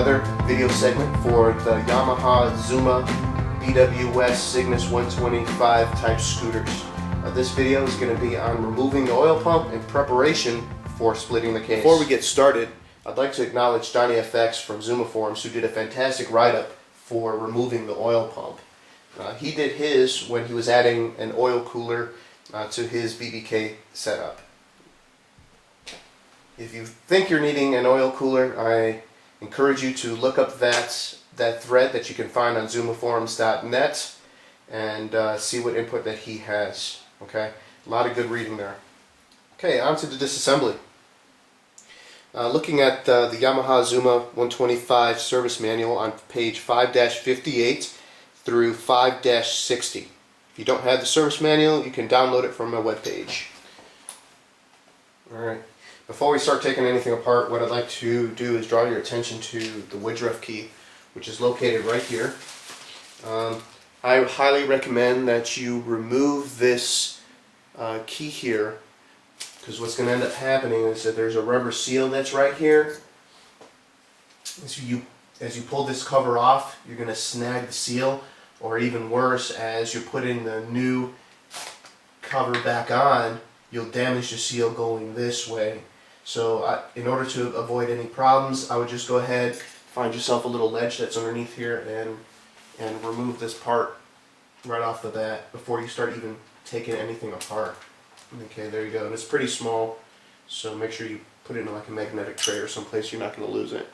another video segment for the Yamaha Zuma BWS Cygnus 125 type scooters. This video is going to be on removing the oil pump in preparation for splitting the case. Before we get started, I'd like to acknowledge Johnny FX from Zuma Forums, who did a fantastic write-up for removing the oil pump. He did his when he was adding an oil cooler to his BBK setup. If you think you're needing an oil cooler, I encourage you to look up that thread that you can find on zumaforums.net and see what input that he has. Okay, a lot of good reading there. Okay, on to the disassembly. Looking at the Yamaha Zuma 125 service manual on page 5-58 through 5-60. If you don't have the service manual, you can download it from my webpage. Alright, before we start taking anything apart, what I'd like to do is draw your attention to the Woodruff key, which is located right here. I highly recommend that you remove this key here, because what's going to end up happening is that there's a rubber seal that's right here. As you pull this cover off, you're going to snag the seal, or even worse, as you're putting the new cover back on, you'll damage the seal going this way. So in order to avoid any problems, I would just go ahead, find yourself a little ledge that's underneath here, and remove this part right off the bat before you start even taking anything apart. Okay, there you go. And it's pretty small, so make sure you put it in like a magnetic tray or someplace you're not going to lose it.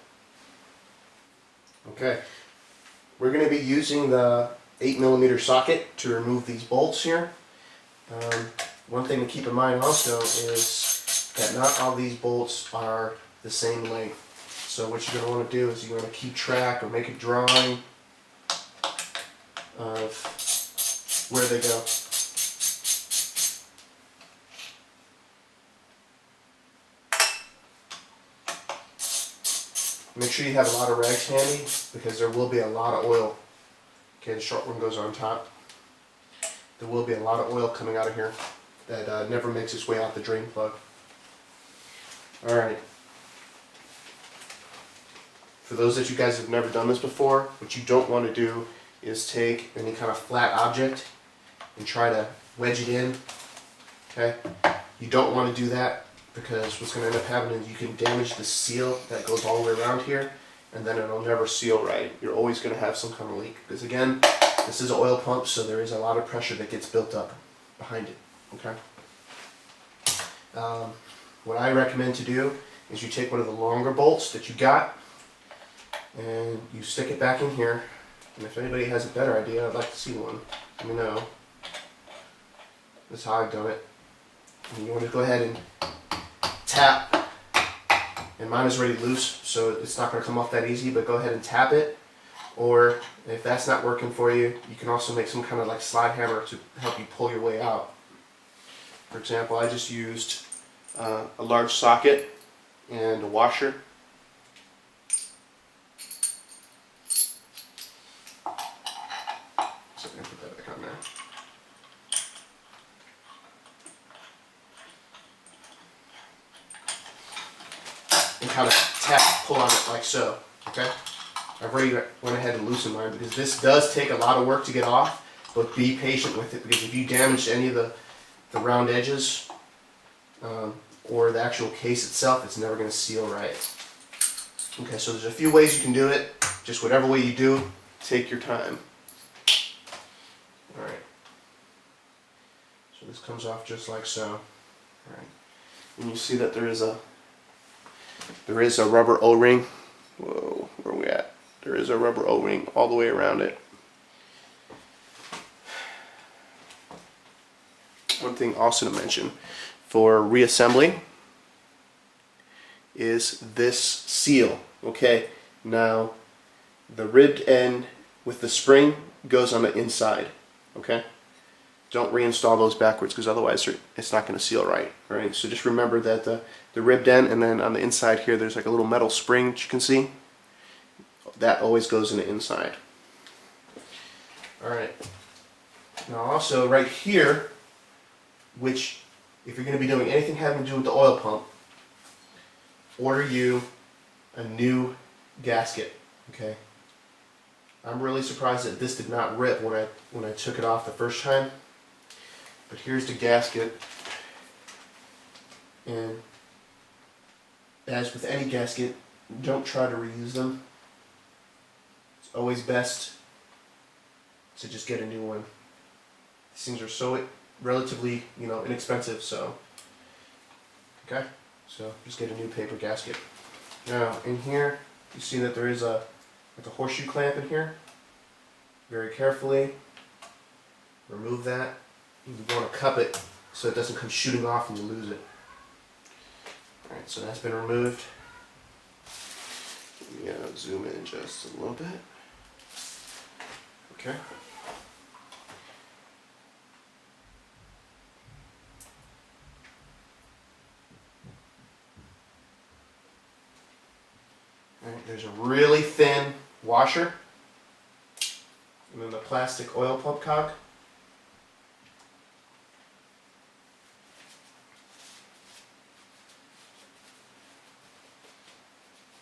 Okay, we're going to be using the 8mm socket to remove these bolts here. One thing to keep in mind also is that not all these bolts are the same length. So what you're going to want to do is you're going to keep track or make a drawing of where they go. Make sure you have a lot of rags handy, because there will be a lot of oil. Okay, the short one goes on top. There will be a lot of oil coming out of here that never makes its way out the drain plug. Alright. For those that you guys have never done this before, what you don't want to do is take any kind of flat object and try to wedge it in. Okay? You don't want to do that, because what's going to end up happening is you can damage the seal that goes all the way around here, and then it'll never seal right. You're always going to have some kind of leak, because again, this is an oil pump, so there is a lot of pressure that gets built up behind it. Okay. What I recommend to do is you take one of the longer bolts that you got and you stick it back in here. And if anybody has a better idea, I'd like to see one. Let me know. That's how I've done it. And you want to go ahead and tap. And mine is already loose, so it's not going to come off that easy, but go ahead and tap it. Or if that's not working for you, you can also make some kind of like slide hammer to help you pull your way out. For example, I just used a large socket and a washer. So I'm going to put that back on there. And kind of tap, pull on it like so. Okay? I've already went ahead and loosened mine, because this does take a lot of work to get off, but be patient with it, because if you damage any of the round edges or the actual case itself, it's never going to seal right. Okay, so there's a few ways you can do it. Just whatever way you do, take your time. Alright. So this comes off just like so. Alright. And you see that there is a rubber O-ring. Whoa, where are we at? There is a rubber O-ring all the way around it. One thing also to mention for reassembly is this seal. Okay, now the ribbed end with the spring goes on the inside. Okay, don't reinstall those backwards, because otherwise it's not going to seal right. Alright, so just remember that the ribbed end, and then on the inside here there's like a little metal spring that you can see. That always goes in the inside. Alright, now also right here, which if you're going to be doing anything having to do with the oil pump, order you a new gasket. Okay. I'm really surprised that this did not rip when I took it off the first time. But here's the gasket. And as with any gasket, don't try to reuse them. It's always best to just get a new one. These things are so relatively, inexpensive, so okay. So just get a new paper gasket. Now in here, you see that there is like a horseshoe clamp in here. Very carefully remove that. You want to cup it so it doesn't come shooting off and you lose it. Alright, so that's been removed. Let me zoom in just a little bit. Okay. Alright, there's a really thin washer. And then the plastic oil pump cog.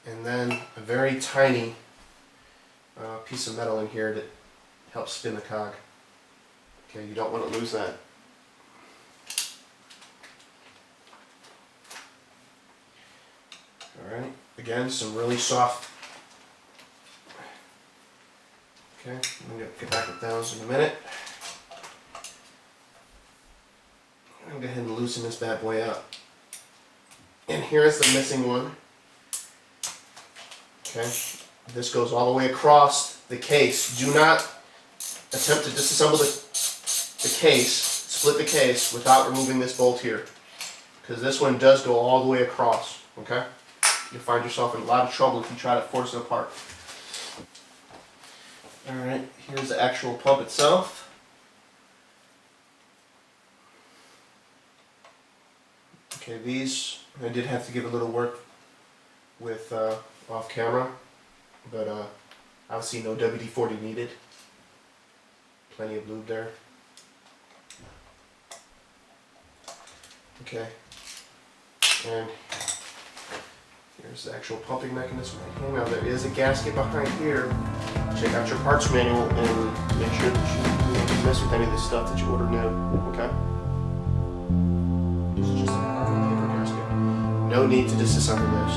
And then a very tiny piece of metal in here that helps spin the cog. Okay, you don't want to lose that. Alright, again, some really soft. Okay, I'm going to get back with those in a minute. I'm going to go ahead and loosen this bad boy up. And here is the missing one. Okay, this goes all the way across the case. Do not attempt to disassemble the case, split the case, without removing this bolt here. Because this one does go all the way across, okay? You'll find yourself in a lot of trouble if you try to force it apart. Alright, here's the actual pump itself. Okay, these, I did have to give a little work with off camera, but obviously no WD-40 needed. Plenty of lube there. Okay, and here's the actual pumping mechanism right here. Now there is a gasket behind here. Check out your parts manual and make sure that you don't mess with any of the stuff that you order new. Okay? This is just a paper gasket. No need to disassemble this.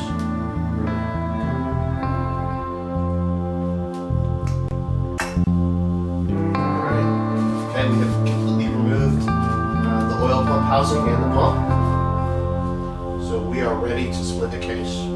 We have completely removed the oil pump housing and the pump. So we are ready to split the case.